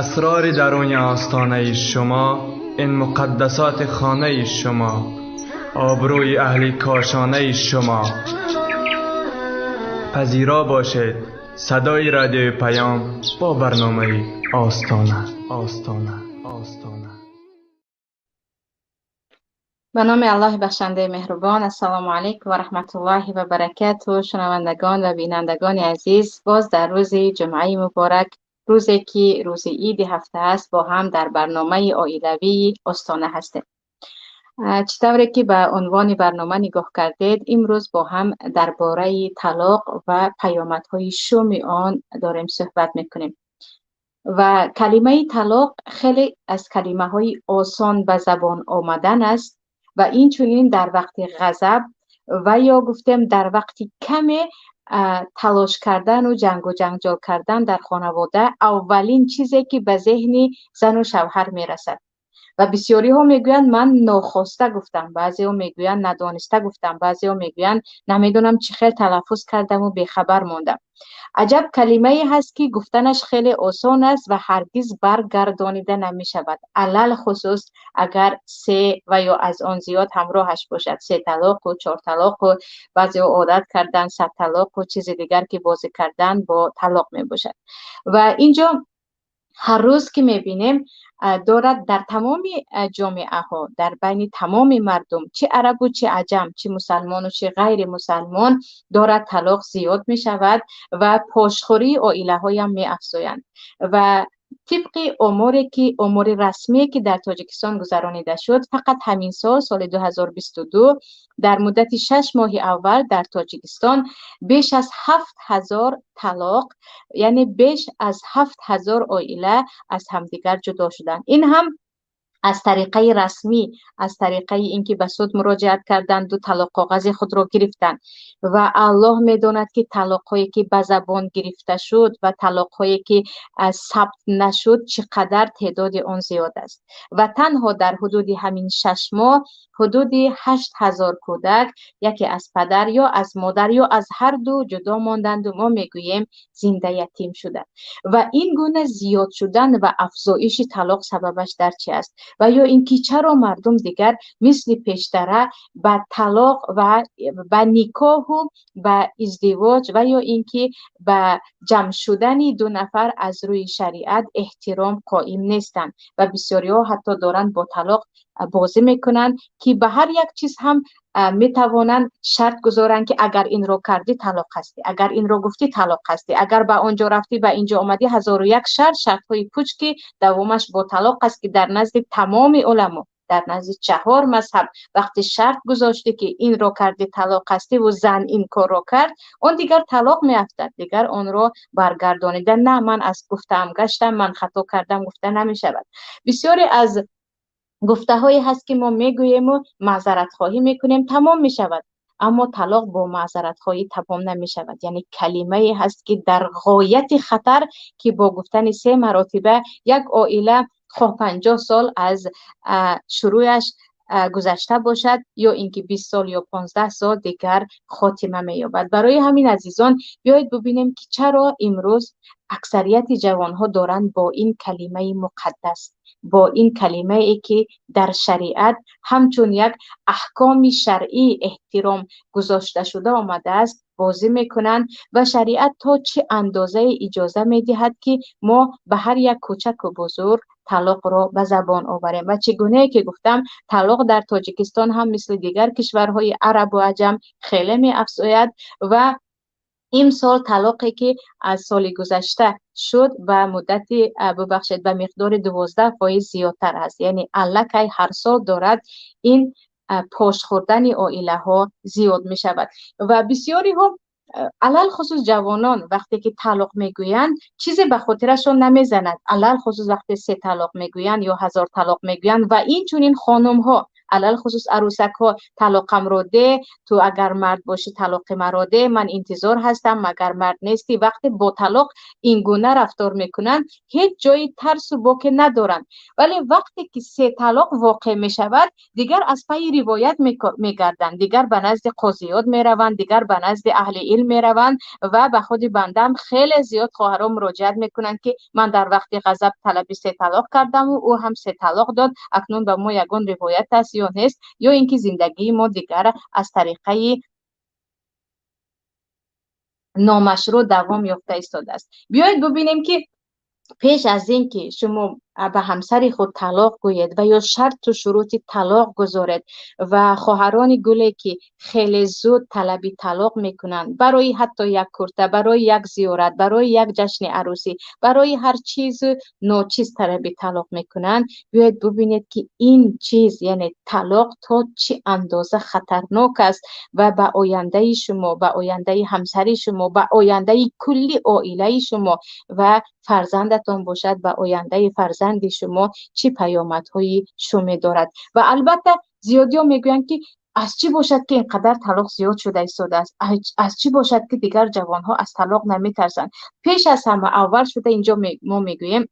اسرار درون آستانه شما، این مقدسات خانه شما، آبروی اهل کاشانه شما. پذیرا باشید صدای رادیو پیام با برنامه آستانه. به نام الله بخشنده مهربان. السلام علیکم و رحمت الله و برکاته. شنوندگان و بینندگان عزیز، باز در روز جمعه مبارک، روزی که روز عید هفته است، با هم در برنامه عائلوی آستانه هستیم. چطوری که به عنوان برنامه نگاه کردید، امروز با هم درباره طلاق و پیامدهای شوم آن داریم صحبت میکنیم. و کلمه طلاق خیلی از کلمه های آسان به زبان آمدن است و این چنین در وقت غضب و یا گفتم در وقت کم تلاش کردن و جنجال کردن در خانواده اولین چیزی که به ذهن زن و شوهر میرسد. و بسیاری ها میگویند من ناخواسته گفتم، بعضی ها میگویند ندانسته گفتم، بعضی ها میگویند نمیدونم چی خیلی تلفظ کردم و بیخبر موندم. عجب کلمه هست که گفتنش خیلی آسان است و هرگز برگردانیده نمی شود، علل خصوص اگر 3 و یا از آن زیاد همراهش باشد. 3 طلاق و 4 طلاق و بعضی عادت کردن 100 طلاق و چیز دیگر که بازی کردن با طلاق می باشد. و اینجا هر روز که میبینیم دارد در تمام جامعه ها، در بین تمام مردم، چه عرب و چه عجم، چه مسلمان و چه غیر مسلمان، دارد طلاق زیاد می شود و پاشخوری عائله های هم می افزایند. و طبق امور رسمی که در تاجیکستان گذرانیده شد، فقط همین سال 2022 در مدت 6 ماه اول در تاجیکستان بیش از 7000 طلاق، یعنی بیش از 7000 عائله از همدیگر جدا شدند. این هم از طریقه رسمی، از طریقه اینکه به سود مراجعت کردند و طلاق کاغذ خود را گرفتند. و الله میداند که طلاق هایی که به زبان گرفته شد و طلاق هایی که ثبت نشد چقدر تعداد آن زیاد است. و تنها در حدود همین 6 ماه حدود 8000 کودک، یکی از پدر یا از مادر یا از هر دو جدا ماندند و ما میگوییم زنده یتیم شدند. و این گونه زیاد شدن و افزایش طلاق سببش در چی است؟ و یا اینکه چرا مردم دیگر مثل پیشتره به طلاق و به نکاح و به ازدواج و یا اینکه به جمع شدن 2 نفر از روی شریعت احترام قائم نیستند و بسیاری ها حتی دارند با طلاق بازی میکنند که به هر یک چیز هم میتوانند شرط گذارند که اگر این رو کردی طلاق هستی، اگر این رو گفتی طلاق هستی، اگر به آنجا رفتی به اینجا آمدی، 1001 شرط های پوچ که دوامش با طلاق است که در نزد تمام علما، در نزد 4 مذهب وقتی شرط گذاشته که این رو کردی طلاق هستی و زن این کار رو کرد، اون دیگر طلاق میافتد، دیگر اون رو برگردانیدن نه من از گفتم گشتم، من خطا کردم گفته نمی شود. بسیاری از گفته هایی هست که ما میگوییم و معذرت خواهی میکنیم تمام می شود، اما طلاق با معذرت خواهی تمام نمی شود. یعنی کلمه هست که در غایت خطر که با گفتن 3 مراتبه یک عائله خواه 50 سال از شروعش گذشته باشد یا اینکه 20 سال یا 15 سال دیگر خاتمه می‌یابد. برای همین عزیزان بیایید ببینیم که چرا امروز اکثریت جوانها دارند با این کلمه مقدس، با این کلمه ای که در شریعت همچون یک احکام شرعی احترام گذاشته شده آمده است بازی میکنند و شریعت تا چه اندازه اجازه میدهد که ما به هر یک کوچک و بزرگ طلاق را به زبان آوریم. و چگونه که گفتم طلاق در تاجیکستان هم مثل دیگر کشورهای عرب و عجم خیلی می افزاید و این سال طلاقی که از سال گذشته شد به مدت ببخشید به مقدار 12% زیادتر است. یعنی الکی هر سال دارد این پاش خوردن عائله ها زیاد می شود و بسیاری ها علل خصوص جوانان وقتی که طلاق میگویند چیزی به خاطرشون نمیزند، علل خصوص وقتی 3 طلاق میگویند یا 1000 طلاق میگویند و این چنین خانم ها علل خصوص عروسک ها طلاقم رو ده، تو اگر مرد باشی طلاق مرا ده، من انتظار هستم، مگر مرد نیستی. وقتی با طلاق این گونه رفتار میکنن هیچ جای ترس و باک ندارن. ولی وقتی که سه طلاق واقع می شود دیگر از پای روایت میگردند، دیگر به نزد قاضیات میروند، دیگر به نزد اهل علم میروند و به خود بندم خیلی زیاد خواهرام مراجعت میکنند که من در وقت غضب طلب سه طلاق کردم و او هم سه طلاق داد، اکنون به ما یگان روایت است یا نیست، یا اینکه زندگی ما دیگر از طریقه نامشروع دوام یافته ایستاده است. بیایید ببینیم که پیش از اینکه شما به همسر خود طلاق گویید و یا شرط و شروط طلاق گذارید و خواهران گله که خیلی زود طلبی طلاق میکنند برای حتی یک کرته، برای یک زیارت، برای یک جشن عروسی، برای هر چیز ناچیز طلبی طلاق میکنند، بیاید ببینید که این چیز یعنی طلاق تا چه اندازه خطرناک است و به آینده شما، به آینده همسر شما، به آینده کلی عائله شما و فرزندتان باشد، به آینده فرزند شما چه پیامدهایی شومی دارد. و البته زیادی ها میگویند که از چی باشد که اینقدر طلاق زیاد شده ایستاده است، از چی باشد که دیگر جوان ها از طلاق نمیترسند. پیش از همه اول شده اینجا ما میگوییم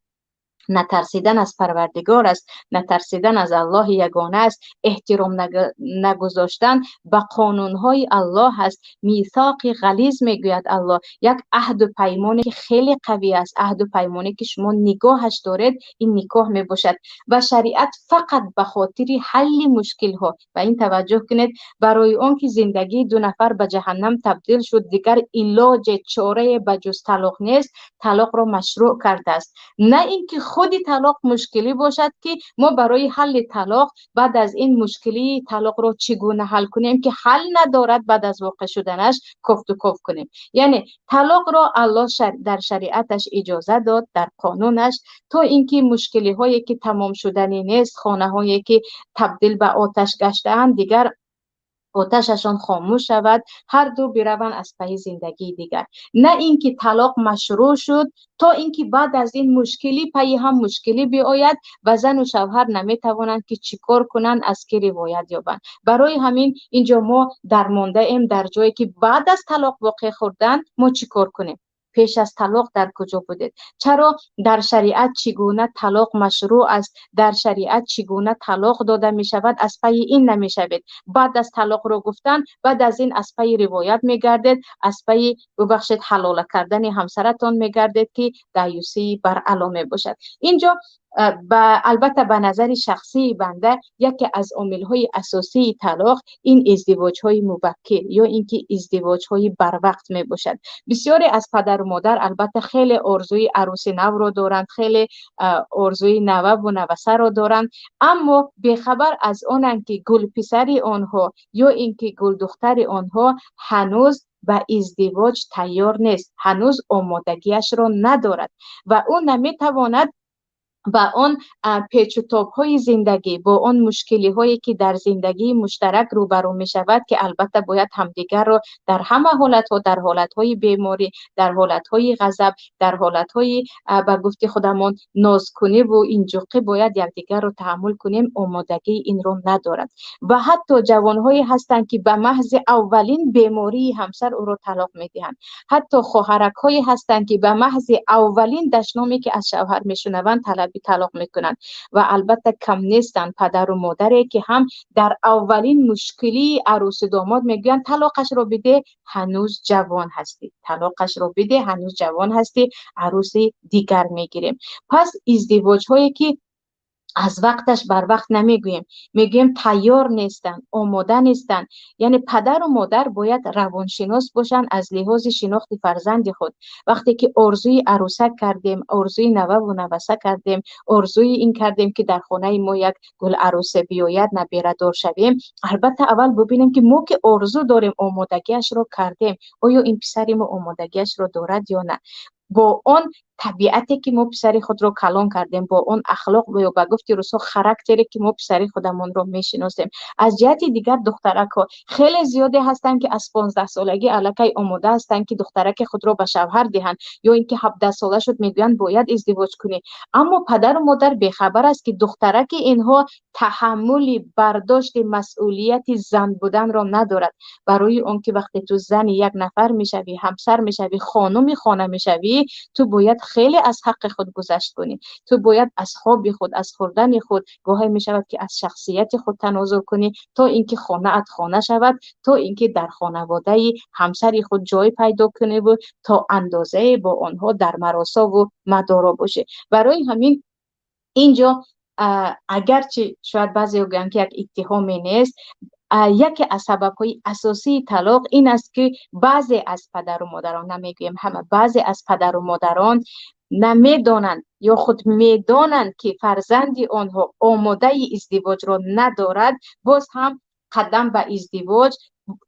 نترسیدن از پروردگار است، نترسیدن از الله یگانه است، احترام نگذاشتن به قانونهای الله است. میثاق غلیظ میگوید الله، یک عهد و پیمانی که خیلی قوی است، عهد و پیمانی که شما نگاهش دارید این نکاح میباشد و شریعت فقط به خاطر حل مشکل ها و این توجه کنید برای آن که زندگی دو نفر به جهنم تبدیل شد دیگر علاج چاره بجز طلاق نیست، طلاق را مشروع کرده است. نه اینکه خودی طلاق مشکلی باشد که ما برای حل طلاق بعد از این مشکلی طلاق را چگونه حل کنیم که حل ندارد بعد از واقع شدنش کفت و کف کنیم. یعنی طلاق را الله در شریعتش اجازه داد، در قانونش، تا اینکه مشکلی هایی که تمام شدنی نیست، خانه هایی که تبدیل به آتش گشته‌اند دیگر آتششان خاموش شود، هر دو بروند از پی زندگی دیگر. نه اینکه طلاق مشروع شد تا اینکه بعد از این مشکلی پی هم مشکلی بیاید و زن و شوهر نمیتوانند که چیکار کنند، از کی روایت یابند. برای همین اینجا ما درمانده ایم در جایی که بعد از طلاق واقع خوردن ما چیکار کنیم. پیش از طلاق در کجا بودید؟ چرا در شریعت چگونه طلاق مشروع است؟ در شریعت چگونه طلاق داده می شود؟ از پی این نمی شوید. بعد از طلاق رو گفتن، بعد از این از پی روایت می گردید، از پی ببخشید حلال کردن همسرتان می گردید که دایوسی بر علامه باشد. اینجا البته به نظر شخصی بنده یکی از عامل‌های اساسی طلاق این ازدواج‌های مبکر یا اینکه ازدواج‌های بر وقت می باشد. بسیاری از پدر و مادر البته خیلی آرزوی عروس نو رو دارند، خیلی آرزوی نوه و نوسه رو دارند، اما بیخبر از آنند که گل پسری آنها یا اینکه گل دختر آنها هنوز به ازدواج تیار نیست، هنوز آمادگیش را ندارد و اون نمیتواند با آن پیچ و تاب های زندگی، با آن مشکلی هایی که در زندگی مشترک روبرو می شود که البته باید همدیگر را در همه حالت ها، در حالت های بیماری، در حالت های غضب، در حالت های به گفت خودمان نازکنی و اینجوقی باید یکدیگر را تحمل کنیم، آمادگی این را ندارد. و حتی جوان هایی هستند که به محض اولین بیماری همسر او را طلاق می دهند. حتی خواهرک هایی هستند که به محض اولین دشنامی که از شوهر می شنوند طلاق میکنند و البته کم نیستند پدر و مادری که هم در اولین مشکلی عروس داماد میگن طلاقش رو بده هنوز جوان هستی، طلاقش رو بده هنوز جوان هستی، عروس دیگر میگیریم. پس ازدواج هایی که از وقتش بر وقت نمیگوییم، میگویم تیار نیستن، آماده نیستن. یعنی پدر و مادر باید روانشناس باشن از لحاظ شناخت فرزند خود. وقتی که آرزوی عروسک کردیم، آرزوی نوه و نوسه کردیم، آرزوی این کردیم که در خانه ما یک گل عروسه بیاید، نبیره دار شویم، البته اول ببینیم که ما که آرزو داریم آمادگیش رو کردیم، آیا این پسر ما آمادگیش رو دارد یا نه. با آن طبیعتی که ما پسر خود رو کلان کردیم، با اون اخلاق و با گفتی رسو خاراکتری که ما پسر خودمون رو میشناسیم. از جهت دیگر دخترک ها خیلی زیادی هستن که از 15 سالگی الکی آماده هستن که دخترک خود رو به شوهر دهند، یا اینکه 17 ساله شد میگویند باید ازدواج کنی. اما پدر و مادر بیخبر است که دخترک اینها تحمل برداشت مسئولیت زن بودن را ندارد. برای اون که وقتی تو زن یک نفر میشوی، همسر میشوی، خانم خانه میشوی، تو باید خیلی از حق خود گذشت کنی. تو باید از خواب خود، از خوردن خود، گاهی میشود که از شخصیت خود تنازل کنی تا اینکه خانه ات خانه شود، تا اینکه در خانواده همسر خود جای پیدا کنی و تا اندازه با آنها در مراسا و مدارا باشه. برای همین اینجا اگرچه شاید بعضی بگن که یک اتهامی نیست، یکی از سبب‌های اساسی طلاق این است که بعضی از پدر و مادران، نمیگویم همه، بعضی از پدر و مادران نمیدانند یا خود میدانند که فرزندی آنها آماده ازدواج را ندارد، باز هم قدم به ازدواج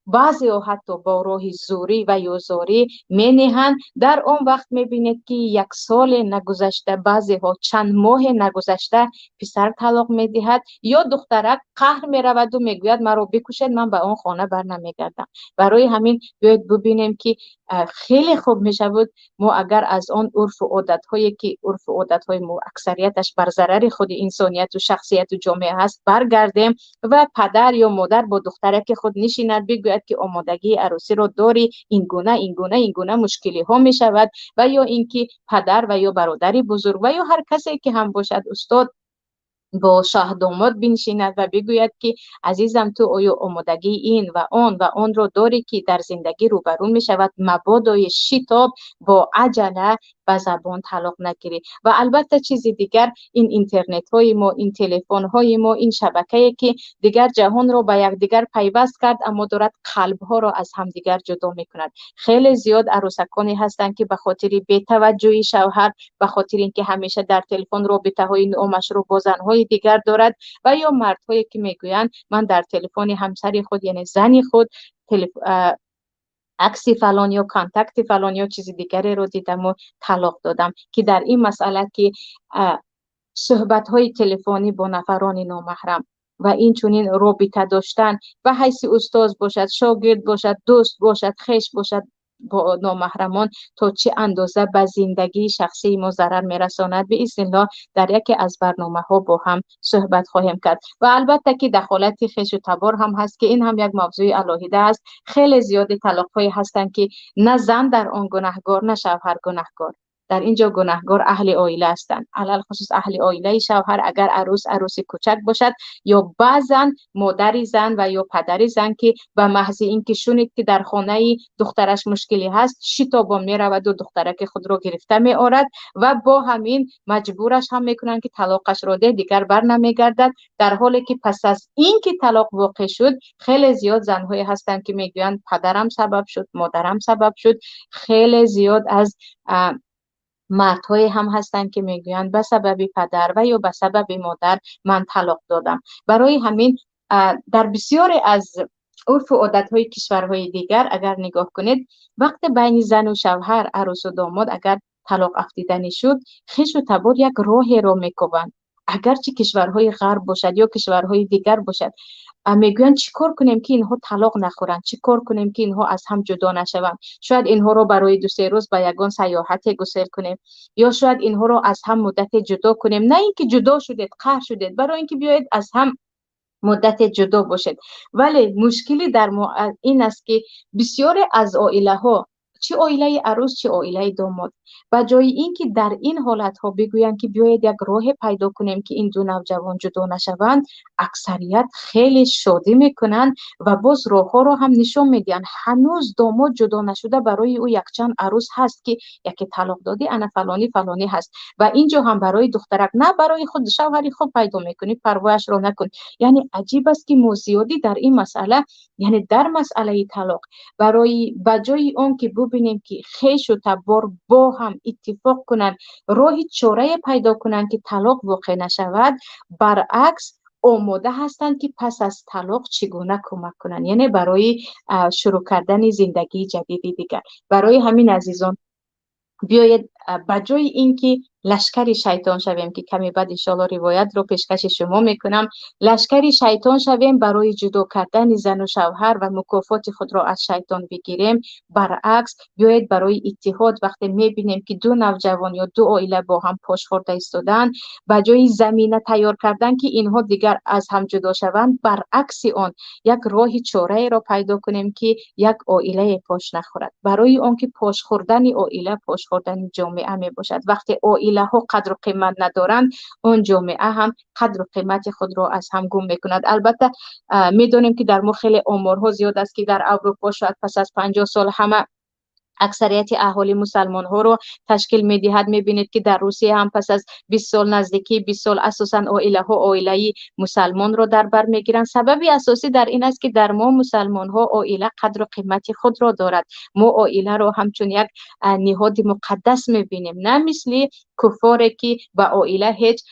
بعضی ها حتی با راه زوری و یا زاری می نهند. در آن وقت می بینید که 1 سال نگذشته، بعضی ها چند ماه نگذشته پسر طلاق می دهد یا دخترک قهر می رود و می گوید مرا بکشید، من به آن خانه بر نمی گردم. برای همین باید ببینیم که خیلی خوب می شود ما اگر از آن عرف و عادت هایی که عرف و عادت های ما اکثریتش بر ضرر خود انسانیت و شخصیت و جامعه هست برگردیم و پدر یا مادر با دخترک خود نشیند بگوید که آمادگی عروسی رو داری، این گونه این گونه این گونه مشکلی ها می شود، و یا اینکه پدر و یا برادری بزرگ و یا هر کسی که هم باشد استاد با شاه داماد بنشیند و بگوید که عزیزم تو آیا آمادگی این و آن رو داری که در زندگی روبرو می شود، مبادای شتاب با عجله به زبان طلاق نگیری. و البته چیز دیگر، این اینترنت های ما، این تلفن های ما، این شبکه‌ای که دیگر جهان رو به یک دیگر پیوست کرد اما دارد قلب ها را از هم دیگر جدا می کند. خیلی زیاد عروسکانی هستند که به خاطر بی‌توجهی شوهر، به خاطر اینکه همیشه در تلفن رابطه های نامشروع با زن‌های دیگر دارد، و یا مردهایی که میگویند من در تلفن همسر خود یعنی زنی خود عکس فلان یا کانتکت فلان یا چیز دیگری رو دیدم و طلاق دادم. که در این مسئله که صحبت های تلفنی با نفران نامحرم و این چنین رابطه داشتن و حیث استاد باشد، شاگرد باشد، دوست باشد، خویش باشد با نامحرمان تا چه اندازه به زندگی شخصی ما ضرر میرساند، به اذن الله در یکی از برنامه ها با هم صحبت خواهیم کرد. و البته که دخالت خویش و تبار هم هست که این هم یک موضوع علاهیده است. خیلی زیاد طلاق های هستند که نه زن در آن گناهگار نه شوهر گناهگار، در اینجا گناهگار اهل عائله هستند، علل خصوص اهل عائله شوهر اگر عروس کوچک باشد یا بعضا مادر زن و یا پدر زن که به محض اینکه شنید که در خانه دخترش مشکلی هست شتابا میرود و دخترک خود را گرفته می آورد و با همین مجبورش هم میکنند که طلاقش را ده، دیگر بر نمیگردد. در حالی که پس از اینکه طلاق واقع شد خیلی زیاد زنهایی هستند که میگویند پدرم سبب شد، مادرم سبب شد. خیلی زیاد از مردهای هم هستند که میگویند به سبب پدر و یا به سبب مادر من طلاق دادم. برای همین در بسیاری از عرف و عادت‌های کشورهای دیگر اگر نگاه کنید، وقت بین زن و شوهر، عروس و داماد اگر طلاق افتیدنی شد، خویش و تبار یک راهی را میکوبند. اگرچه کشورهای غرب باشد یا کشورهای دیگر باشد، میگویند چیکار کنیم که اینها طلاق نخورند، چیکار کنیم که اینها از هم جدا نشوند. شاید اینها رو برای 2-3 روز به یگان سیاحت گسیل کنیم، یا شاید اینها رو از هم مدت جدا کنیم. نه اینکه جدا شدید قهر شدید، برای اینکه بیاید از هم مدت جدا باشد. ولی مشکلی در این است که بسیاری از عائله ها، چه عائله عروس چه عائله داماد، و جای اینکه در این حالت ها بگویند که بیاید یک راه پیدا کنیم که این دو نوجوان جدا نشوند، اکثریت خیلی شادی میکنند و باز راه ها رو هم نشون میدن. هنوز داماد جدا نشده، برای او یک چند عروس هست که یکی طلاق دادی انا فلانی فلانی هست، و اینجا هم برای دخترک نه برای خود شوهری خوب پیدا میکنی، پروایش رو نکن. یعنی عجیب است که ما زیادی در این مسئله، یعنی در مسئله طلاق، برای بجای اون که ببینیم که خویش و تبار با هم اتفاق کنند راه چاره پیدا کنند که طلاق واقع نشود، برعکس آماده هستند که پس از طلاق چگونه کمک کنند، یعنی برای شروع کردن زندگی جدیدی دیگر. برای همین عزیزان بیاید بجای اینکه لشکر شیطان شویم که کمی بعد انشاءالله روایت رو پیشکش شما میکنم، لشکر شیطان شویم برای جدا کردن زن و شوهر و مکافات خود را از شیطان بگیریم. برعکس بیایید برای اتحاد، وقتی میبینیم که دو نوجوان یا دو عائله با هم پاش خورده ایستادن، بجای زمینه تیار کردن که اینها دیگر از هم جدا شوند، برعکس آن یک راه چاره را پیدا کنیم که یک عائله پاش نخورد. برای آن که پاش خوردن عائله پاش خوردن جامعه می باشد. وقتی عائله ها قدر و قیمت ندارند، اون جامعه هم قدر و قیمت خود را از هم گم میکند. البته میدونیم که در خیلی آمارها زیاد است که در اروپا شاید پس از 50 سال همه اکثریت اهالی مسلمان ها رو تشکیل میدهد. میبینید که در روسیه هم پس از 20 سال، نزدیکی 20 سال، اساسا عائله ها عائله مسلمان رو در بر میگیرند. سبب اساسی در این است که در ما مسلمان ها عائله قدر و قیمت خود را دارد. ما عائله رو همچون یک نهاد مقدس میبینیم، نه مثل کفار که به عائله هیچ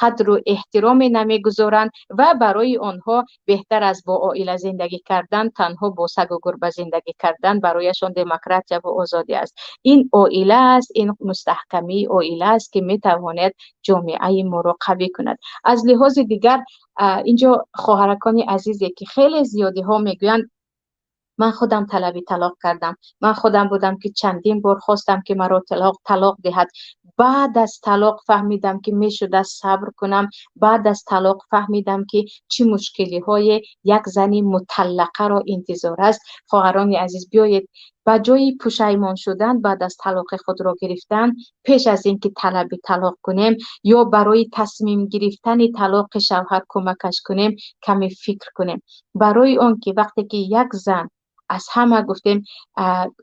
قدر و احترامی نمیگذارند و برای آنها بهتر از با عائله زندگی کردن تنها با سگ و گربه زندگی کردن برایشان دموکراسی و آزادی است. این عائله است، این مستحکمی عائله است که میتواند جامعه ما را قوی کند. از لحاظ دیگر اینجا خواهرکان عزیزی که خیلی زیادی ها میگویند من خودم طلب طلاق کردم، من خودم بودم که چندین بار خواستم که مرا طلاق دهد، بعد از طلاق فهمیدم که میشد صبر کنم، بعد از طلاق فهمیدم که چه مشکلی های یک زنی مطلقه را انتظار است. خواهران عزیز، بیایید بجای پشیمان شدن بعد از طلاق خود را گرفتن، پیش از اینکه طلب طلاق کنیم یا برای تصمیم گرفتن طلاق شوهر کمکش کنیم، کمی فکر کنیم. برای آن که وقتی که یک زن، از همه گفتیم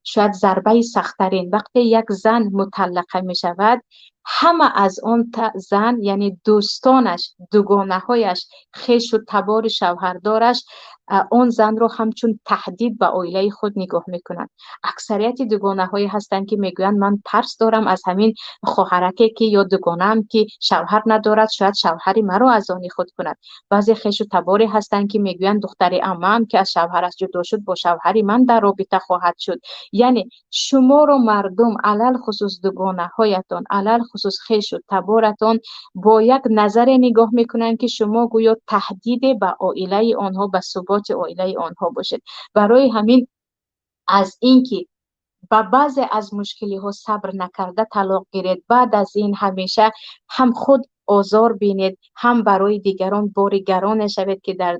شاید ضربه سخت‌ترین، وقتی یک زن مطلقه می شود، همه از آن زن یعنی دوستانش، دوگانه هایش، خویش و تبار شوهردارش آن زن رو همچون تهدید به عائله خود نگاه میکنند. اکثریت دوگانه هایی هستند که میگویند من ترس دارم از همین خواهرکی که یا دوگانه‌ام که شوهر ندارد، شاید شوهری مرا از آن خود کند. بعضی خویش و تباری هستند که میگویند دختر عمم که از شوهرش جدا شد با شوهری من در رابطه خواهد شد. یعنی شما رو مردم، علل خصوص دوگانه هایتان، علل خصوص خویش و تبارتان، با یک نظر نگاه میکنند که شما گویا تهدید به عائله آنها، به ثبات عائله آنها باشد. برای همین از اینکه با بعضی از مشکلی ها صبر نکرده طلاق گیرید، بعد از این همیشه هم خود آزار بینید، هم برای دیگران بار گران شوید که در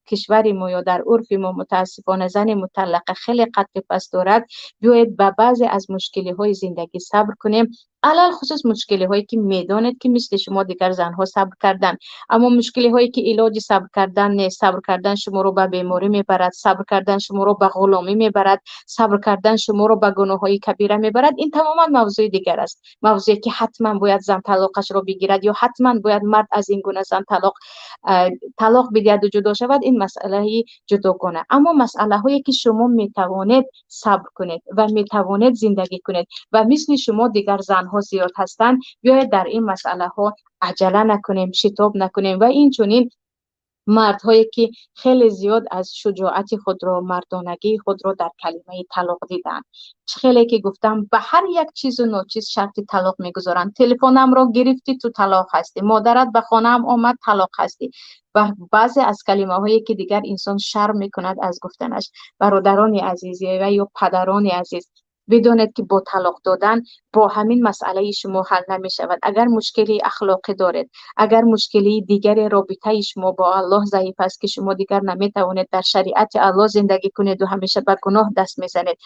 کشور ما یا در عرف ما متاسفانه زن مطلقه خیلی قدر پست دارد. بیایید با بعضی از مشکلی های زندگی صبر کنیم، علل خصوص مشکلی هایی که میدانید که مثل شما دیگر زنها صبر کردن، اما مشکلی هایی که علاج صبر کردن نیست. صبر کردن شما رو به بیماری میبرد، صبر کردن شما رو به غلامی میبرد، صبر کردن شما رو به گناه های کبیره میبرد. این تماما موضوع دیگر است، موضوعی که حتما باید زن طلاقش رو بگیرد یا حتما باید مرد از این گونه زن طلاق بدهد و جدا شود. این مسئله جداگانه. اما مسئله هایی که شما میتوانید صبر کنید و میتوانید زندگی کنید و مثل شما دیگر زنها زیاد هستند، بیاید در این مسئله ها عجله نکنیم، شتاب نکنیم و این چنین مردهایی که خیلی زیاد از شجاعت خود را، مردانگی خود را در کلمه طلاق دیدن. خیلی که گفتم به هر یک چیز و ناچیز شرط طلاق میگذارن. تلفنم را گرفتی تو طلاق هستی، مادرت به خانه‌ام آمد طلاق هستی و بعضی از کلمه هایی که دیگر انسان شرم میکند از گفتنش. برادران عزیزی و یا پدران عزیز، بدانید که با طلاق دادن با همین مسئله شما حل نمی شود. اگر مشکلی اخلاقی دارید، اگر مشکلی دیگر رابطه شما با الله ضعیف است که شما دیگر نمی توانید در شریعت الله زندگی کنید و همیشه به گناه دست میزنید،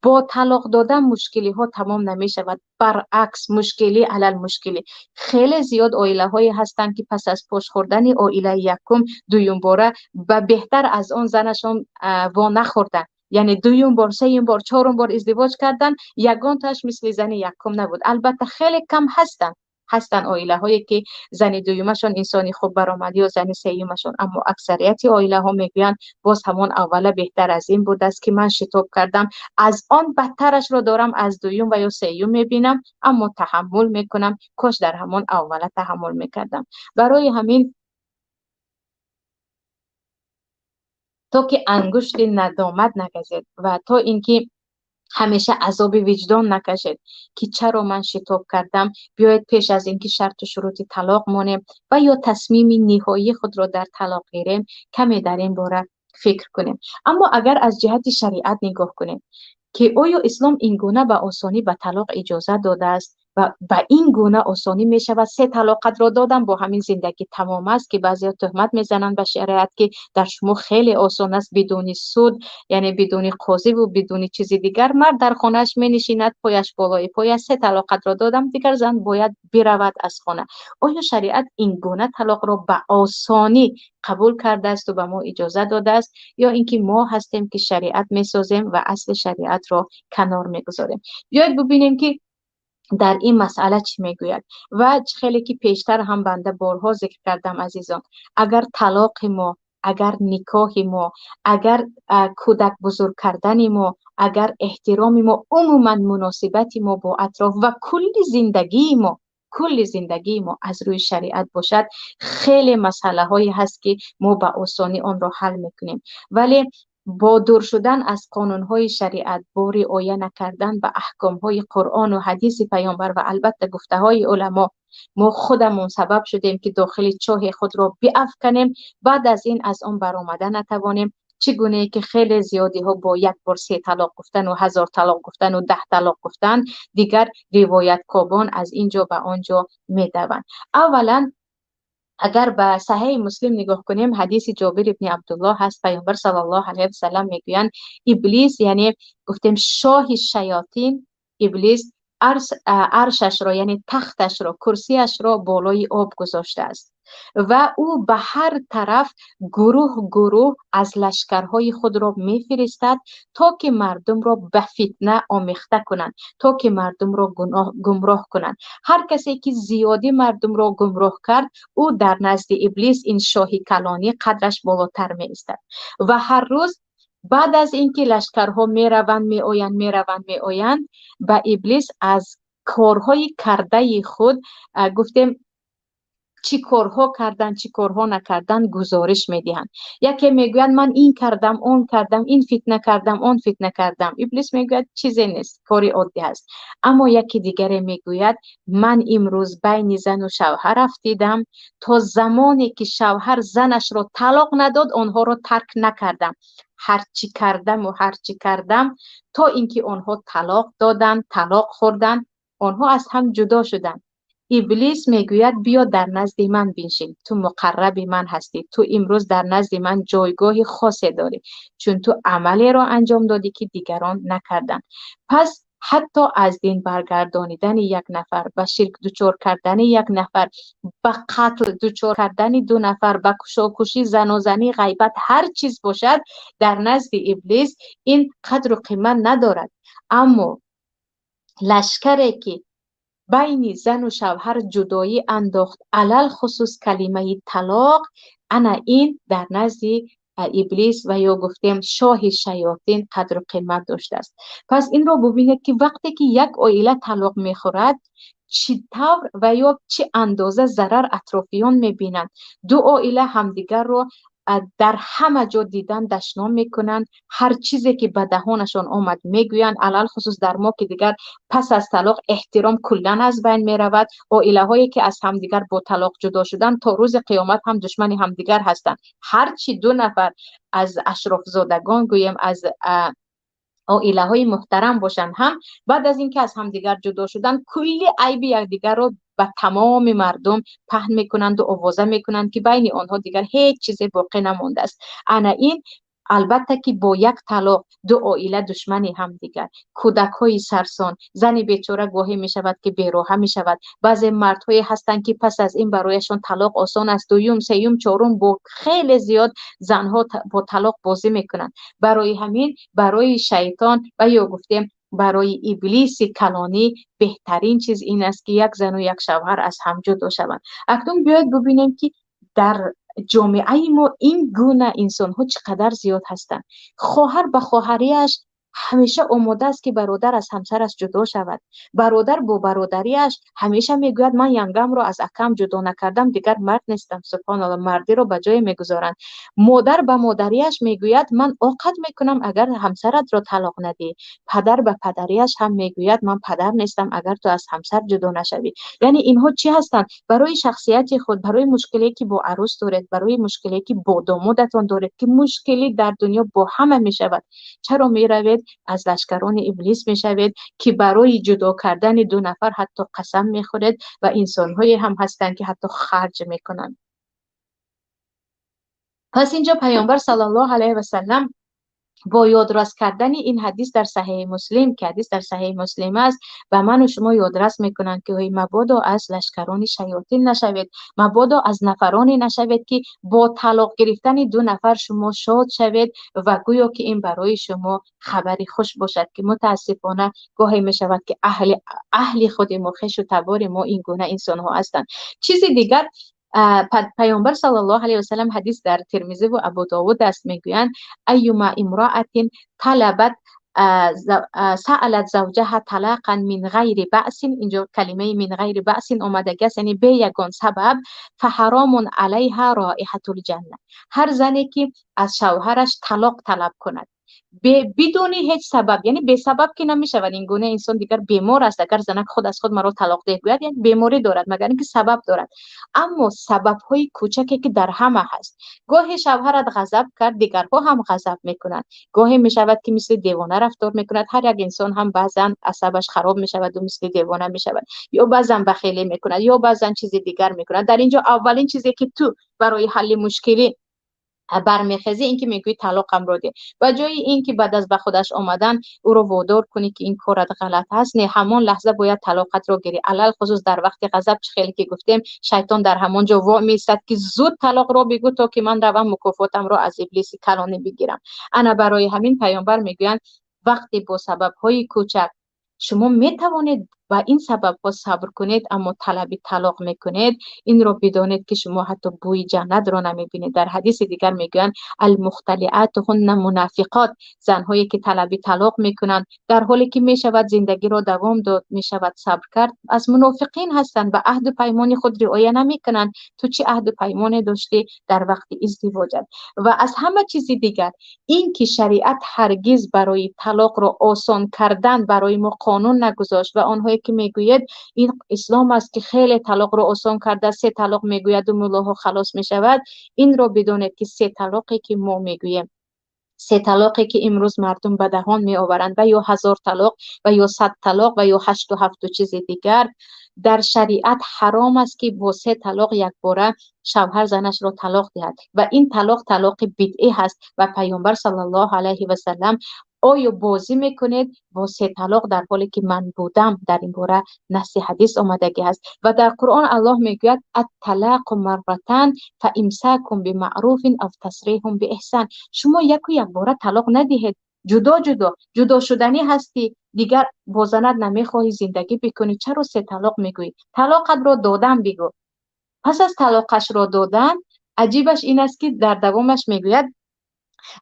با طلاق دادن مشکلی ها تمام نمی شود. برعکس مشکلی علل مشکلی. خیلی زیاد عائله هایی هستند که پس از پاش خوردن عائله یکم، دویم باره و بهتر از آن زنشان وا نخوردن، یعنی دویم بار، سوم بار، چهارم بار ازدواج کردن، یگان تاش مثل زن یکم نبود. البته خیلی کم هستن عائله هایی که زن دویمشون انسانی خوب برآمد یا زن سومشون، اما اکثریت عائله ها میگویند باز همون اوله بهتر از این بود است که من شتاب کردم، از آن بدترش رو دارم از دویم و یا سوم میبینم، اما تحمل میکنم، کاش در همون اوله تحمل میکردم. برای همین تا که انگشت ندامت نگزید و تا اینکه همیشه عذاب وجدان نکشید که چرا من شتاب کردم. بیاید پیش از اینکه شرط و شروط طلاق مانیم و یا تصمیم نهایی خود را در طلاق گیریم کمی در این باره فکر کنیم. اما اگر از جهت شریعت نگاه کنیم که آیا اسلام این گونه به آسانی به طلاق اجازه داده است و به این گونه آسانی می شود 3 طلاق را دادن با همین زندگی تمام است، که بعضی تهمت میزنند به شریعت که در شما خیلی آسان است بدون سود، یعنی بدون قاضی و بدون چیزی دیگر مرد در خانهش می نشیند، پایش بالای پای 3 طلاق را دادم دیگر زن باید برود از خانه. آیا شریعت این گونه طلاق را به آسانی قبول کرده است و به ما اجازه داده است، یا اینکه ما هستیم که شریعت میسازیم و اصل شریعت را کنار میگذاریم؟ بیاید ببینیم که در این مسئله چی میگوید. و خیلی که پیشتر هم بنده بارها ذکر کردم عزیزان، اگر طلاق ما، اگر نکاح ما، اگر کودک بزرگ کردن ما، اگر احترام ما، عموما مناسبت ما با اطراف و کل زندگی ما از روی شریعت باشد، خیلی مسئله هایی هست که ما به آسانی آن را حل میکنیم. ولی با دور شدن از قانون‌های شریعت، با رعایت نکردن به احکام‌های قرآن و حدیث پیامبر و البته گفته‌های علما، ما خودمون سبب شدیم که داخل چاه خود را بیافکنیم. بعد از این از آن برآمده نتوانیم. چگونه که خیلی زیادی ها با یک بار 3 طلاق گفتن و 1000 طلاق گفتن و 10 طلاق گفتن دیگر روایت کابان از اینجا به آنجا میدوند. اولا اگر به صحیح مسلم نگاه کنیم، حدیث جابر ابن عبدالله هست. پیامبر صلی الله علیه و سلم میگویند ابلیس، یعنی گفتیم شاه شیاطین، ابلیس عرشش را یعنی تختش را، کرسیش را بالای آب گذاشته است و او به هر طرف گروه از لشکرهای خود را میفرستد تا که مردم را به فتنه آمیخته کنند، تا که مردم را گمراه کنند. هر کسی که زیادی مردم را گمراه کرد، او در نزد ابلیس این شاهی کلانی قدرش بالاتر می ایستد. و هر روز بعد از اینکه لشکرها میروند به ابلیس از کارهای کرده خود گفتیم چی کارها کردن چی کارها نکردن گزارش میدهند. یکی میگوید من این کردم اون کردم، این فتنه کردم اون فتنه کردم. ابلیس میگوید چیزی نیست، کاری عادی است. اما یکی دیگر میگوید من امروز بین زن و شوهر رفتیدم، تا زمانی که شوهر زنش را طلاق نداد آنها را ترک نکردم. هرچی کردم تا اینکه آنها طلاق دادن، طلاق خوردن، آنها از هم جدا شدن. ابلیس میگوید بیا در نزد من بنشین، تو مقرب من هستی، تو امروز در نزد من جایگاه خاصی داری، چون تو عملی را انجام دادی که دیگران نکردن. پس حتی از دین برگردانیدن یک نفر، به شرک دچار کردن یک نفر، به قتل دچار کردن 2 نفر، به کشاکشی، زنازنی، غیبت، هر چیز باشد در نزد ابلیس این قدر و قیمت ندارد. اما لشکری که بین زن و شوهر جدایی انداخت، علل خصوص کلمه طلاق، انا این در نزد ابلیس و یا گفتیم شاه شیاطین قدر و قیمت داشته است. پس این را ببینید که وقتی که یک عائله طلاق میخورد چی طور و یا چه اندازه ضرر اطرافیان میبینند. 2 عائله همدیگر را در همه جا دیدن دشنام میکنن، هر چیزی که به دهانشان آمد میگویند. علل خصوص در ما که دیگر پس از طلاق احترام کلا از بین میرود. عائله هایی که از همدیگر با طلاق جدا شدن تا روز قیامت هم دشمن همدیگر هستند. هرچی 2 نفر از اشراف زادگان گویم از عائله های محترم باشند، هم بعد از اینکه از همدیگر جدا شدن کلی عیب یکدیگر را به تمام مردم پهن میکنند و آوازه میکنند که بین آنها دیگر هیچ چیزی باقی نمانده است. انا این البته که با یک طلاق 2 عائله دشمن هم دیگر، کودک های سرسان، زن بیچاره گاهی می شود که بیراه می شود. بعضی مردهایی هستند که پس از این برایشان طلاق آسان است، 2م 3م 4م با خیلی زیاد زنها با طلاق بازی میکنند. برای همین برای شیطان و یا گفتیم برای ابلیس کلانی بهترین چیز این است که یک زن و یک شوهر از هم جدا شوند. اکنون بیاید ببینیم که در جامعه ما این گونه انسان ها چقدر زیاد هستند. خواهر به خواهریش همیشه آماده است که برادر از همسرش جدا شود. برادر با برادریش همیشه میگوید من ینگم رو از اکم جدا نکردم دیگر مرد نیستم. سبحان الله، مردی رو به جای میگذارند. مادر به مادریش میگوید من عاقت میکنم اگر همسرت رو طلاق ندی. پدر به پدریش هم میگوید من پدر نیستم اگر تو از همسر جدا نشوی. یعنی اینها چی هستند؟ برای شخصیت خود، برای مشکلی که با عروس دارید، برای مشکلی که با دامادتان دارید که مشکلی در دنیا با همه میشود، چرا میروید از لشکران ابلیس میشوید که برای جدا کردن دو نفر حتی قسم میخورید و انسان‌هایی هم هستند که حتی خرج میکنند. پس اینجا پیامبر صلی الله علیه و سلم با یادرس کردن این حدیث در صحیح مسلم که حدیث در صحیح مسلم است و من و شما یادرس میکنند که مبادا از لشکران شیاطین نشوید، مبادا از نفرانی نشوید که با طلاق گرفتن دو نفر شما شاد شوید و گویا که این برای شما خبری خوش باشد، که متاسفانه گاهی میشود که اهل خود ما، خویش و تبار ما این گونه انسان ها هستند. چیز دیگر، پیامبر صلی الله علیه و سلم حدیث در ترمذی و ابو داود است، میگویند ایما امرأة طلبت سألت زوجها طلاقا من غیر بأس، اینجا کلمه من غیر بأس اومده است، یعنی به یگان سبب، فحرام علیها رائحة الجنه. هر زنی که از شوهرش طلاق طلب کند بدون هیچ سبب، یعنی به سبب که نمیشود، این گونه انسان دیگر بیمار است. اگر زنک خود از خود مرا طلاق ده گوید یعنی بیماری دارد، مگر اینکه سبب دارد. اما سبب های کوچکی که در همه هست، گاهی شوهرت غضب کرد دیگرها هم غضب میکنند، گاهی میشود که مثل دیوانه رفتار میکند. هر یک انسان هم بعضا عصبش خراب میشود و مثل دیوانه میشود، یا بعضا بخیلی میکند یا بعضا چیز دیگر میکند. در اینجا اولین چیزی که تو برای حل مشکلی برمیخیزی این که میگوی طلاقم رو ده، و جای این که بعد از به خودش آمدن او رو وادار کنی که این کارت غلط هست، نه همون لحظه باید طلاقت رو گیری. علل خصوص در وقت غضب، خیلی که گفتیم شیطان در همون جا وا میستد که زود طلاق رو بگو تا که من روم مکافاتم رو از ابلیس کلانه بگیرم. انا برای همین پیامبر میگویند وقتی با سبب های کوچک شما میتوانید و این سبب ها صبر کنید اما طلب طلاق میکنید، این رو بدانید که شما حتی بوی جنت رو نمیبینید. در حدیث دیگر میگن المختلعات هن منافقات، زنهایی که طلب طلاق میکنند در حالی که میشود زندگی رو دوام داد، میشود صبر کرد، از منافقین هستند و عهد و پیمان خود رعایت نمیکنند. تو چه عهد و پیمانی داشتی در وقت ازدواجت؟ و از همه چیز دیگر این که شریعت هرگز برای طلاق رو آسان کردن برای ما قانون نگذاشت و آنهایی که میگوید این اسلام است که خیلی طلاق رو آسان کرده، 3 طلاق میگوید و ملاها خلاص میشود، این رو بدونید که 3 طلاقی که ما میگوییم، 3 طلاقی که امروز مردم به دهان می آورند و یا 1000 طلاق و یا 100 طلاق و یا 8 و 7 و چیز دیگر، در شریعت حرام است که با 3 طلاق یک باره شوهر زنش را طلاق دهد و این طلاق بدعی هست. و پیامبر صلی الله علیه و سلم آیا بازی میکنید با 3 طلاق در حالی که من بودم؟ در این باره نص حدیث آمدگی هست و در قرآن الله میگوید الطلاق مرتان فامساک بمعروف او تسریح باحسان. شما یک باره طلاق ندهید، جدا شدنی هستی، دیگر با زنت نمیخواهی زندگی بکنی، چرا 3 طلاق میگویی؟ طلاقت را دادم بگو. پس از طلاقش را دادن، عجیبش این است که در دوامش میگوید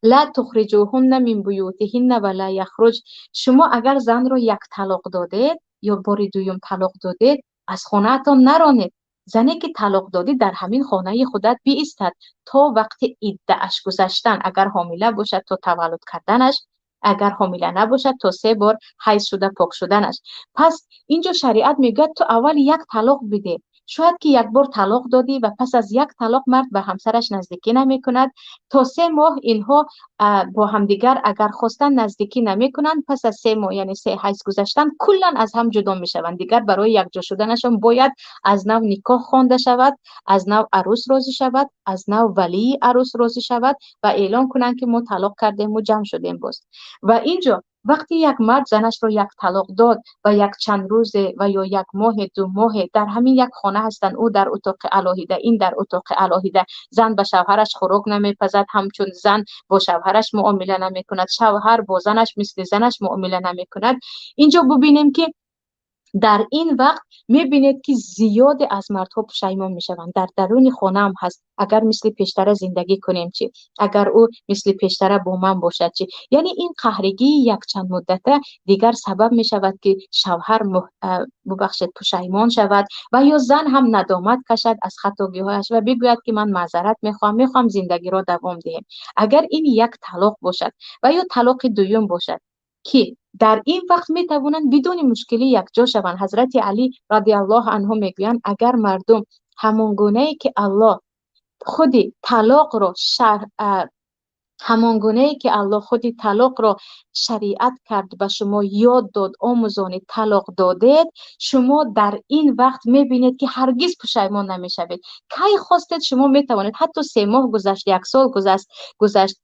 لا تخرجوهن من بیوتهن ولا یخرج. شما اگر زن را 1 طلاق دادید یا بار دوم طلاق دادید، از خانه‌تان نرانید. زنی که طلاق دادی در همین خانه خودت بایستد تا وقت عده‌اش گذشتن، اگر حامله باشد تا تولد کردنش، اگر حامله نباشد تا 3 بار حیض شده پاک شدنش. پس اینجا شریعت میگه تو اول 1 طلاق بده. شاید که 1 بار طلاق دادی و پس از 1 طلاق مرد به همسرش نزدیکی نمی کند، تا 3 ماه اینها با همدیگر اگر خواستن نزدیکی نمی کنند، پس از 3 ماه یعنی 3 حیض گذشتن کلا از هم جدا می شوند. دیگر برای یکجا شدنشون باید از نو نکاح خوانده شود، از نو عروس راضی شود، از نو ولی عروس راضی شود و اعلان کنند که ما طلاق کردیم و جمع شدیم باز. و اینجا وقتی یک مرد زنش رو 1 طلاق داد و یک چند روزه و یا 1 ماه 2 ماه در همین یک خانه هستن، او در اتاق علاهیده این در اتاق علاهیده، زن به شوهرش خوراک نمیپزد، همچون زن با شوهرش معامله نمیکند، شوهر با زنش مثل زنش معامله نمیکند، اینجا ببینیم که در این وقت میبینید که زیاد از مردها پشیمان میشوند. در درون خانه هم هست، اگر مثل پیشتر زندگی کنیم چی، اگر او مثل پیشتر با من باشد چی. یعنی این قهرگی یک چند مدته دیگر سبب میشود که شوهر ببخشید پشیمان شود و یا زن هم ندامت کشد از خطاگی‌هایش و بگوید که من معذرت میخوام زندگی را دوام دهم. اگر این یک طلاق باشد و یا طلاق دوم باشد که در این وقت می توانند بدون مشکلی یکجا شوند. حضرت علی رضی الله عنه میگویند اگر مردم همان گونه‌ای که الله خودی طلاق را همان گونه‌ای که الله خودی طلاق را شریعت کرد به شما یاد داد آموزانید طلاق دادید، شما در این وقت میبینید که هرگز پشیمان نمیشوید. کی خواستید شما میتوانید حتی 3 ماه گذشت، 1 سال گذشت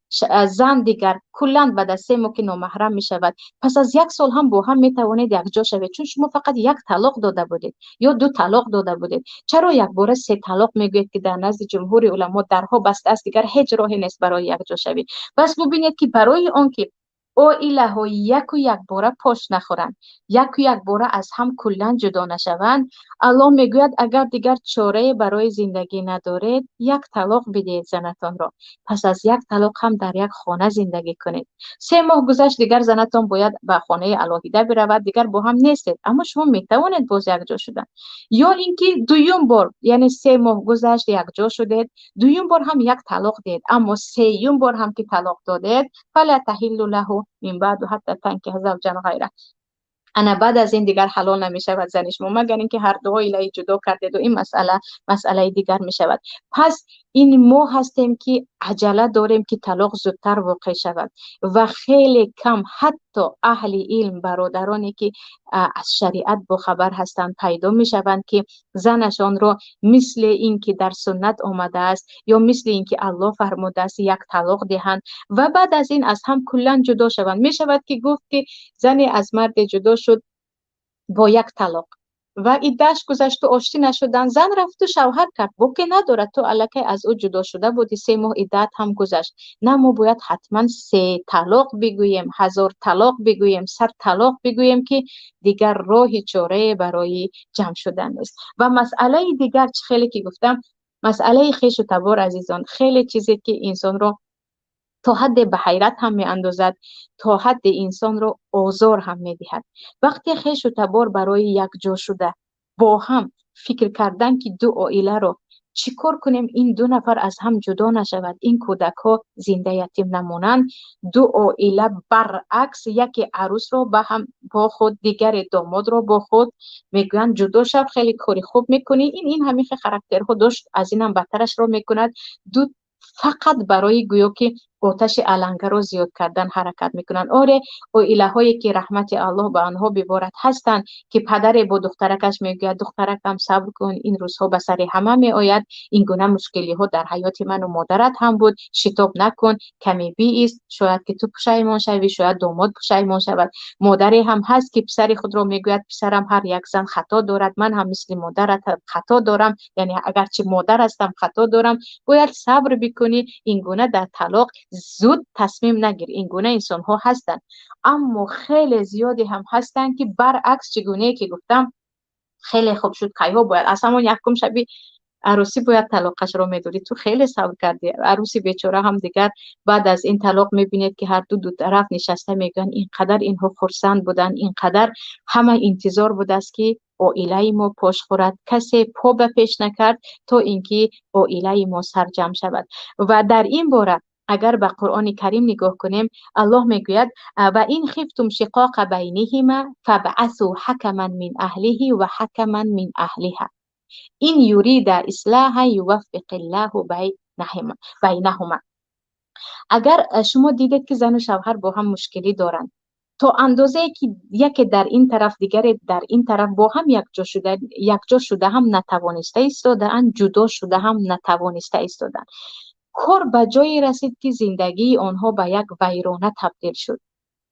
زن دیگر کلا بعد از 3 ماه که نامحرم میشود، پس از 1 سال هم با هم میتوانید یکجا شوید، چون شما فقط 1 طلاق داده بودید یا 2 طلاق داده بودید. چرا یک بار 3 طلاق میگوید که در نزد جمهور علما درها بسته است، دیگر هیچ راهی نیست برای یکجا شوید. بس ببینید که برای آنکه عائله ها یک و یک باره پاش نخورند، یک و یک باره از هم کلا جدا نشوند، الله میگوید اگر دیگر چاره برای زندگی ندارید 1 طلاق بدهید زنتان را، پس از 1 طلاق هم در یک خانه زندگی کنید. 3 ماه گذشت دیگر زنتان باید به خانه علاهیده برود، دیگر با هم نیستید، اما شما میتوانید باز یکجا شدن. یا اینکه دوم بار یعنی 3 ماه گذشت یکجا شدید، دوم بار هم 1 طلاق دید، اما سوم بار هم که طلاق دادید فلا تحل له من بعد حتی تنکح زوجا غیره، انا بعد از این دیگر حلال نمی شود زن شما مگر اینکه هر دو عائله جدا کردید و این مسئله دیگر می شود. پس این ما هستیم که عجله داریم که طلاق زودتر واقع شود و خیلی کم حتی اهل علم برادرانی که از شریعت با خبر هستند پیدا می شوند که زنشان را مثل این که در سنت آمده است یا مثل این که الله فرموده است 1 طلاق دهند و بعد از این از هم کلا جدا شوند. می شود که گفت که زن از مرد جدا شد با 1 طلاق و عده‌اش گذشت و آشتی نشدن، زن رفت و شوهر کرد، باکی ندارد، تو الکی از او جدا شده بودی، 3 ماه عدت هم گذشت. نه، ما باید حتما 3 طلاق بگوییم، 1000 طلاق بگوییم، 100 طلاق بگوییم که دیگر راه چاره برای جمع شدن است. و مسئله دیگر خیلی که گفتم، مسئله خویش و تبار عزیزان، خیلی چیزی که انسان رو تا حد به حیرت هم می اندازد، تا حد انسان رو آزار هم می دهد. وقتی خویش و تبار برای یکجا شده با هم فکر کردن که 2 عائله رو چیکار کنیم این 2 نفر از هم جدا نشود، این کودک ها زنده یتیم نمونند، 2 عائله برعکس یکی عروس رو با خود دیگر داماد رو با خود میگویند جدا شو، خیلی کاری خوب میکنی، این همیشه خاراکترها داشت، از اینم بدترش رو میکند. 2 فقط برای گویا که آتش علنگه رو زیاد کردن حرکت میکنن. آره، عائله هایی که رحمت الله به آنها ببارد هستند که پدر با دخترکش میگوید دخترکم صبر کن، این روزها به سر همه می آید، این گونه مشکلی ها در حیات من و مادرت هم بود، شتاب نکن، کمی بیست، شاید که تو پشیمان شوی، شاید داماد پشیمان شود. مادری هم هست که پسر خود را میگوید پسرم هر یک زن خطا دارد، من هم مثل مادرت خطا دارم، یعنی اگرچه مادر هستم خطا دارم، باید صبر بکنی، این گونه در طلاق زود تصمیم نگیر. این گونه انسان ها هستن، اما خیلی زیادی هم هستن که برعکس چگونه که گفتم خیلی خوب شد که ها باید از همون یکم شبی عروسی باید طلاقش رو میدوری، تو خیلی صبر کردی، عروسی بیچاره هم دیگر بعد از این طلاق میبینید که هر دو طرف نشسته میگن اینقدر اینها خرسند بودن، اینقدر همه انتظار بود است که عائله ما پاش خورد، کسی پا به پیش نکرد تا اینکه عائله ما سرجم شود. و در این باره اگر به قرآن کریم نگاه کنیم، الله میگوید و این خفتم شقاق بینهما فبعثوا حکما من اهله و حکما من اهلها این یرید اصلاح یوفق الله بینهما. اگر شما دیدید که زن و شوهر با هم مشکلی دارند، تا اندازه که یکی در این طرف دیگر در این طرف با هم یکجا شده هم نتوانسته ایستادند، جدا شده هم نتوانسته ایستادند، کار به جایی رسید که زندگی آنها به یک ویرانه تبدیل شد.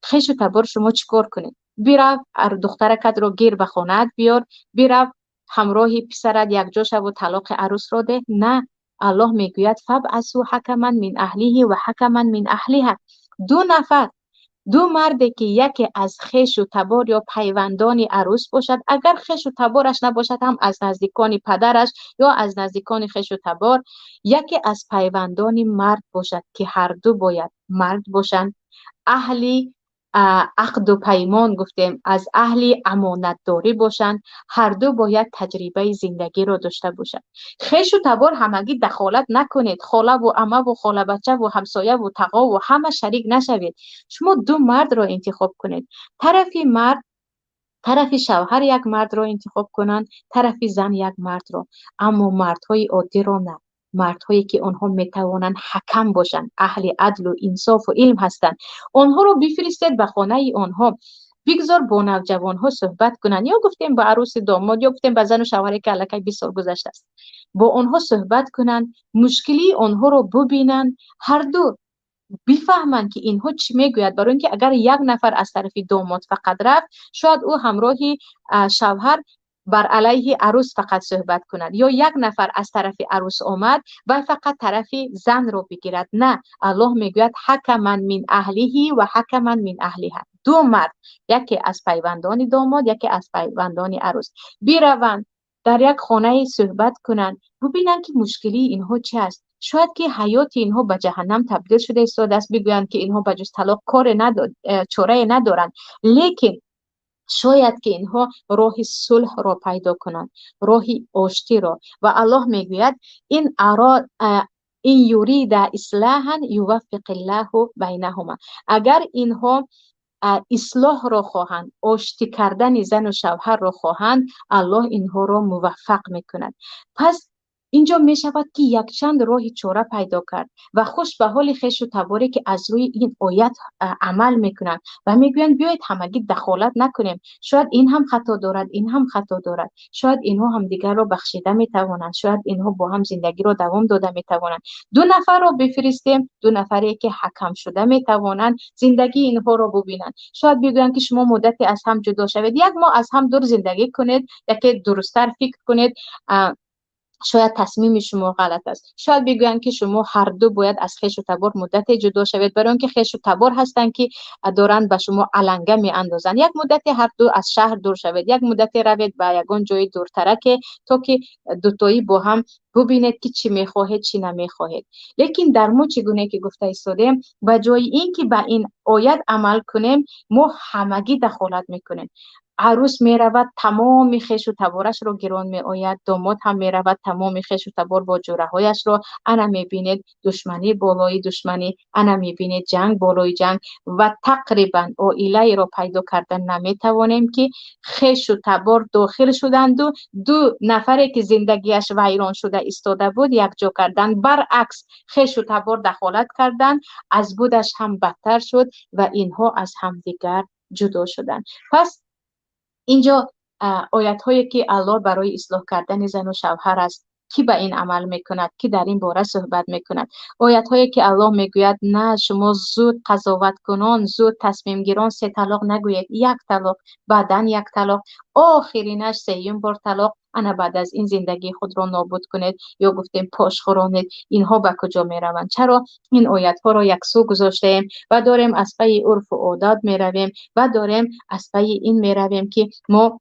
خویش و تبار شما چیکار کنید؟ بیرو دخترکت رو گیر به خانه‌ات بیار، بیرو همراه پسرت یکجا شو و طلاق عروس را ده؟ نه، الله میگوید فبعثوا حکما من اهله و حکما من اهلها. 2 دو مردی که یکی از خویش و تبار یا پیوندان عروس باشد، اگر خویش و تبارش نباشد هم از نزدیکان پدرش یا از نزدیکان خویش و تبار، یکی از پیوندان مرد باشد که هر دو باید مرد باشند، اهلی عقد و پیمان گفتیم، از اهل امانت داری باشند، هر دو باید تجربه زندگی را داشته باشند. خویش و تبار همگی دخالت نکنید، خاله و عمه و خاله بچه و همسایه و تقا و همه شریک نشوید. شما دو مرد را انتخاب کنید، طرف شوهر یک مرد را انتخاب کنند، طرف زن یک مرد را، اما مردهای عادی را نه، مردهایی که آنها میتوانند حکم باشند، اهل عدل و انصاف و علم هستند. آنها را بفرستید به خانه آنها، بگذار با نوجوان ها صحبت کنند، یا گفتیم با عروس داماد، یا گفتیم با زن و شوهری که الکی 20 سال گذشته است، با آنها صحبت کنند، مشکلی آنها را ببینند، هر دو بفهمند که اینها چی میگوید. برای اینکه اگر یک نفر از طرف داماد فقط رفت، شاید او همراهی شوهر بر علیه عروس فقط صحبت کند، یا یک نفر از طرف عروس آمد و فقط طرف زن رو بگیرد. نه، الله میگوید حکما من اهله و حکما من اهلها، دو مرد، یکی از پیوندان داماد، یکی از پیوندان عروس، بیروند در یک خانه صحبت کنند، ببینند که مشکلی اینها چی است. شاید که حیات اینها به جهنم تبدیل شده است و دست بگویند که اینها به جز طلاق چاره ندارند، لیکن شاید که اینها راه صلح را پیدا کنند، راه آشتی را. و الله میگوید این یرید اصلاحا یوفق الله بینهما، اگر اینها اصلاح را خواهند، آشتی کردن زن و شوهر را خواهند، الله اینها را موفق میکند. پس اینجا می شود که یک چند راه چاره پیدا کرد و خوش به حال خویش و تباری که از روی این آیت عمل میکنند و میگویند بیایید همگی دخالت نکنیم، شاید این هم خطا دارد، این هم خطا دارد، شاید اینها هم دیگر را بخشیده میتوانند، شاید اینها با هم زندگی را دوام داده میتوانند. دو نفر را بفرستیم، دو نفری که حکم شده میتوانند زندگی اینها را ببینند. شاید بگویند که شما مدتی از هم جدا شوید، یک ماه از هم دور زندگی کنید، یکی درست‌تر فکر کنید، شاید تصمیم شما غلط است. شاید بگویند که شما هر دو باید از خویش و تبار مدت جدا شوید، برای اینکه خویش و تبار هستند که دارند به شما علنگه می اندازند. یک مدت هر دو از شهر دور شوید، یک مدت روید به یگان جای دورترک تا که دوتایی با هم ببینید که چی میخواهید چی نمیخواهید. لیکن در ما چگونه که گفته ایستادیم، به جای این که به این آیت عمل کنیم، ما همگی دخالت میکنیم. عروس می رود تمام خویش و تبارش رو گران می آید، داماد هم می رود تمام خویش و تبار با جوره هایش رو، انا می بینید دشمنی بالای دشمنی، انا می بینید جنگ بالای جنگ و تقریبا عائله را پیدا کردن نمی توانیم که خویش و تبار داخل شدند و دو نفری که زندگیش ویران شده ایستاده بود یک جا کردن، برعکس خویش و تبار دخالت کردن، از بودش هم بدتر شد و اینها از همدیگر جدا شدند. پس اینجا آیت هایی که الله برای اصلاح کردن زن و شوهر است، کی به این عمل میکند، کی در این باره صحبت میکند. آیت هایی که الله میگوید نه شما زود قضاوت کنان، زود تصمیم گیران، 3 طلاق نگویید، 1 طلاق، بعدن 1 طلاق، آخرینش 3م بار طلاق، انا بعد از این زندگی خود را نابود کنید یا گفتیم پاش خورانید. اینها به کجا میروند؟ چرا این آیت ها را یک سو گذاشتیم و داریم از پی عرف و عادات میرویم و داریم از پی این میرویم که ما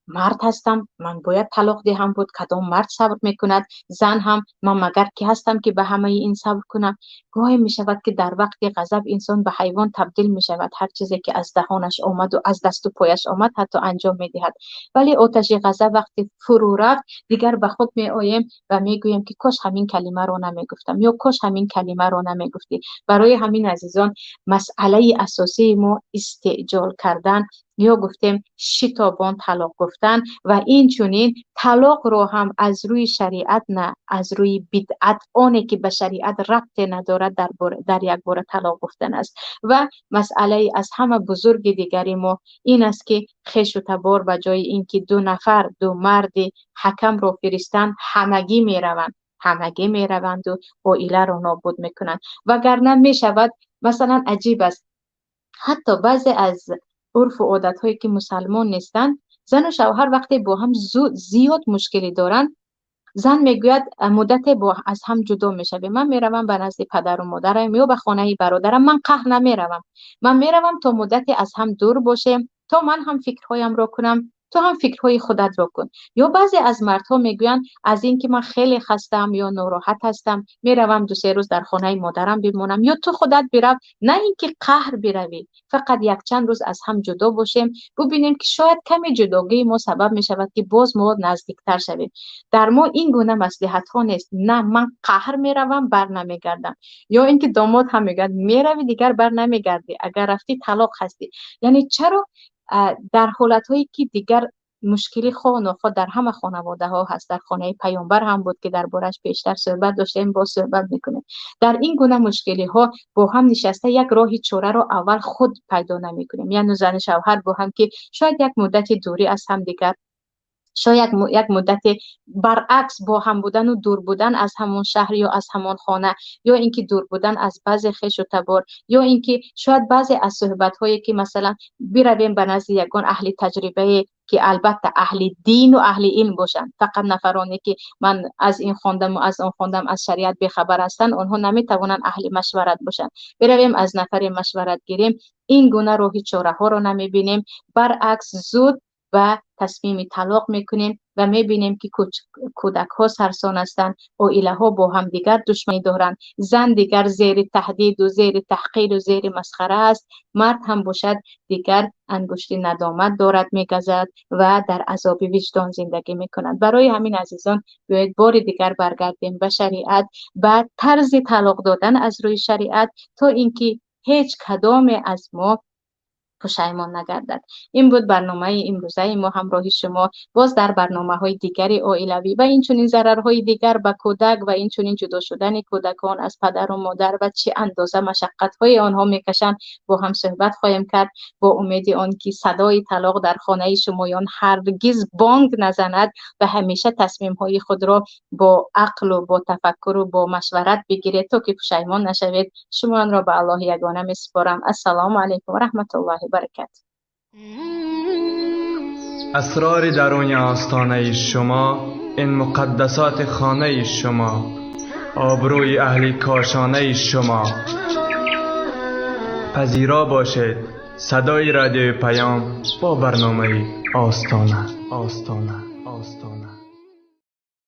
مرد هستم من باید طلاق دهم بود، کدام مرد صبر میکند؟ زن هم من مگر کی هستم که به همه این صبر کنم؟ گاهی میشود که در وقت غضب انسان به حیوان تبدیل میشود، هر چیزی که از دهانش آمد و از دست و پایش آمد حتی انجام میدهد. ولی آتش غضب وقتی فرو رفت دیگر به خود میآییم و میگوییم که کاش همین کلمه رو نمیگفتم یا کاش همین کلمه رو نمیگفتی. برای همین عزیزان مسئله اساسی ما استعجال کردن یا گفتیم شتابان طلاق گفتن و این چونین طلاق رو هم از روی شریعت نه از روی بدعت، آنی که به شریعت ربط ندارد در یک بار طلاق گفتن است. و مسئله از همه بزرگ دیگری ما این است که خویش و تبار به جای اینکه 2 نفر 2 مرد حکم رو فرستند همگی میروند و عائله رو نابود میکنند. وگرنه میشود مثلا عجیب است، حتی بعضی از عرف و عادت هایی که مسلمان نیستند، زن و شوهر وقتی با هم زیاد مشکلی دارند، زن میگوید مدت با از هم جدا میشویم، من میروم به نزد پدر و مادرم یا به خانه برادرم، من قهر نمیروم، من میروم تا مدت از هم دور باشیم، تا من هم فکرهایم را کنم، تو هم فکرهای خودت را کن. یا بعضی از مردها میگویند از اینکه من خیلی خستم یا ناراحت هستم میروم 2-3 روز در خانه مادرم بمونم، یا تو خودت برو، نه اینکه قهر بروی، فقط یک چند روز از هم جدا باشیم، ببینیم که شاید کمی جداگی ما سبب می شود که باز ما نزدیکتر شویم. در ما این گونه مصلحت ها نیست، نه من قهر میروم بر نمیگردم، یا اینکه داماد هم میگه میروی دیگر بر نمیگردی، اگر رفتی طلاق هستی. یعنی چرا در حالت هایی که دیگر مشکلی خواه و ناخواه در همه خانواده ها هست، در خانه پیامبر هم بود که در بارش بیشتر صحبت داشتیم، با صحبت میکنیم، در این گونه مشکلی ها با هم نشسته یک راهی چاره رو اول خود پیدا نمیکنیم. یعنی زن شوهر با هم که شاید یک مدت دوری از هم دیگر، شاید یک مدت برعکس با هم بودن و دور بودن از همون شهر یا از همون خانه، یا اینکه دور بودن از بعضی خویش و تبار، یا اینکه شاید بعضی از صحبت هایی که مثلا برویم به نزد یگان اهل تجربه که البته اهل دین و اهل علم باشن، فقط نفرانی که من از این خوندم و از اون خوندم از شریعت بخبر هستن اونها نمیتوانند اهل مشورت باشن، برویم از نفر مشورت گیریم، این گونه راهی چاره ها رو نمیبینیم، برعکس زود و تصمیم طلاق میکنیم و میبینیم که کودک ها سرسان هستند، عائله ها با هم دیگر دشمنی دارند، زن دیگر زیر تهدید و زیر تحقیر و زیر مسخره است، مرد هم باشد دیگر انگشتی ندامت دارد میگزد و در عذاب وجدان زندگی میکنند. برای همین عزیزان باید بار دیگر برگردیم به شریعت، به طرز طلاق دادن از روی شریعت، تا اینکه هیچ کدام از ما پشیمان نگردد. این بود برنامه امروزه ما، همراه شما باز در برنامه های دیگری عائلوی و این چنین ضررهای دیگر به کودک و این چنین جدا شدن کودکان از پدر و مادر و چه اندازه مشقت های آنها میکشند با هم صحبت خواهیم کرد، با امید آن که صدای طلاق در خانه شمایان هرگز بانگ نزند و همیشه تصمیم های خود را با عقل و با تفکر و با مشورت بگیرید تا که پشیمان نشوید. شما را به الله یگانه میسپارم. السلام علیکم و رحمت الله و برکاته. اسرار درون آستانه شما، این مقدسات خانه شما، آبروی اهل کاشانه شما. پذیرا باشید صدای رادیو پیام با برنامه آستانه.